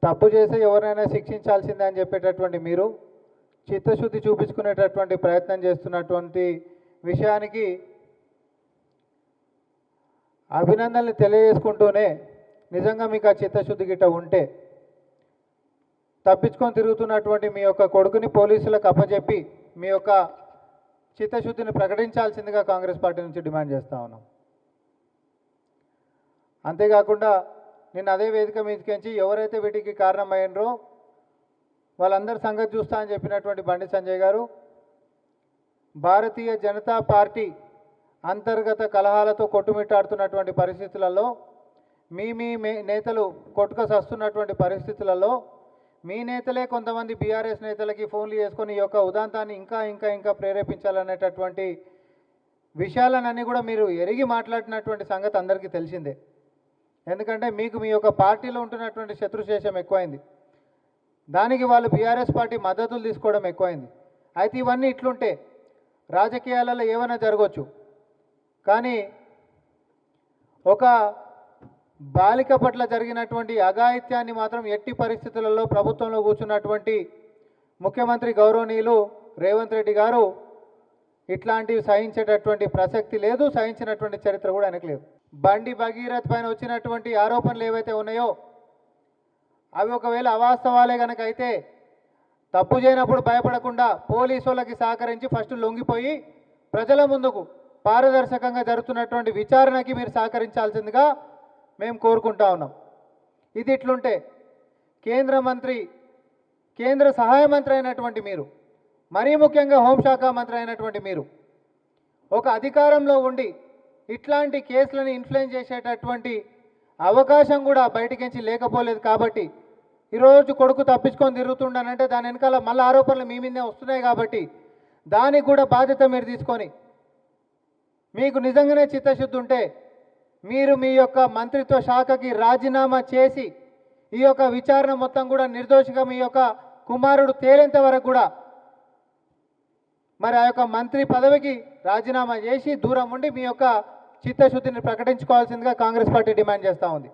తప్పు చేసి ఎవరైనా శిక్షించాల్సిందే అని చెప్పేటటువంటి మీరు చిత్తశుద్ధి చూపించుకునేటటువంటి ప్రయత్నం చేస్తున్నటువంటి విషయానికి అభినందనలు తెలియజేసుకుంటూనే నిజంగా మీకు ఆ చిత్తశుద్ధి గిట్ట ఉంటే తప్పించుకొని తిరుగుతున్నటువంటి మీ యొక్క కొడుకుని పోలీసులకు అప్పచెప్పి మీ యొక్క చిత్తశుద్ధిని ప్రకటించాల్సిందిగా కాంగ్రెస్ పార్టీ నుంచి డిమాండ్ చేస్తూ ఉన్నాం. అంతేకాకుండా నేను అదే వేదిక మీదకించి ఎవరైతే వీటికి కారణమైనరో వాళ్ళందరి సంగతి చూస్తా అని చెప్పినటువంటి బండి సంజయ్ గారు భారతీయ జనతా పార్టీ అంతర్గత కలహాలతో కొట్టుమిట్టాడుతున్నటువంటి పరిస్థితులలో మీ నేతలు కొట్టుక సస్తున్నటువంటి పరిస్థితులలో మీ నేతలే కొంతమంది బీఆర్ఎస్ నేతలకి ఫోన్లు చేసుకొని ఈ యొక్క ఉదాంతాన్ని ఇంకా ప్రేరేపించాలనేటటువంటి విషయాలన్నీ కూడా మీరు ఎరిగి మాట్లాడినటువంటి సంగతి అందరికీ తెలిసిందే. ఎందుకంటే మీకు మీ యొక్క పార్టీలో ఉంటున్నటువంటి శత్రుశేషం ఎక్కువైంది, దానికి వాళ్ళు బీఆర్ఎస్ పార్టీ మద్దతులు తీసుకోవడం ఎక్కువైంది. అయితే ఇవన్నీ ఇట్లుంటే రాజకీయాలలో ఏమైనా జరగవచ్చు, కానీ ఒక బాలిక పట్ల జరిగినటువంటి అఘాయిత్యాన్ని మాత్రం ఎట్టి పరిస్థితులలో ప్రభుత్వంలో కూర్చున్నటువంటి ముఖ్యమంత్రి గౌరవనీయులు రేవంత్ రెడ్డి గారు ఇట్లాంటివి సహించేటటువంటి ప్రసక్తి లేదు, సహించినటువంటి చరిత్ర కూడా ఆయనకు లేదు. బండి భగీరథ్ పైన వచ్చినటువంటి ఆరోపణలు ఏవైతే ఉన్నాయో అవి ఒకవేళ అవాస్తవాలే కనుక అయితే తప్పు చేయనప్పుడు భయపడకుండా పోలీసు వాళ్ళకి సహకరించి ఫస్ట్ లొంగిపోయి ప్రజల ముందుకు పారదర్శకంగా జరుగుతున్నటువంటి విచారణకి మీరు సహకరించాల్సిందిగా మేము కోరుకుంటా ఉన్నాం. ఇది ఇట్లుంటే కేంద్ర సహాయ మంత్రి అయినటువంటి మీరు, మరీ ముఖ్యంగా హోంశాఖ మంత్రి అయినటువంటి మీరు ఒక అధికారంలో ఉండి ఇట్లాంటి కేసులను ఇన్ఫ్లుయెన్స్ చేసేటటువంటి అవకాశం కూడా బయటికించి లేకపోలేదు. కాబట్టి ఈరోజు కొడుకు తప్పించుకొని తిరుగుతుండనంటే దాని వెనకాల మళ్ళీ ఆరోపణలు మీ మీదే వస్తున్నాయి. కాబట్టి దానికి కూడా బాధ్యత మీరు తీసుకొని మీకు నిజంగానే చిత్తశుద్ధి ఉంటే మీరు మీ యొక్క మంత్రిత్వ శాఖకి రాజీనామా చేసి ఈ యొక్క విచారణ మొత్తం కూడా నిర్దోషిగా మీ యొక్క కుమారుడు తేలేంత వరకు కూడా మరి ఆ యొక్క మంత్రి పదవికి రాజీనామా చేసి దూరం ఉండి మీ యొక్క చిత్తశుద్ధిని ప్రకటించుకోవాల్సిందిగా కాంగ్రెస్ పార్టీ డిమాండ్ చేస్తూ ఉంది.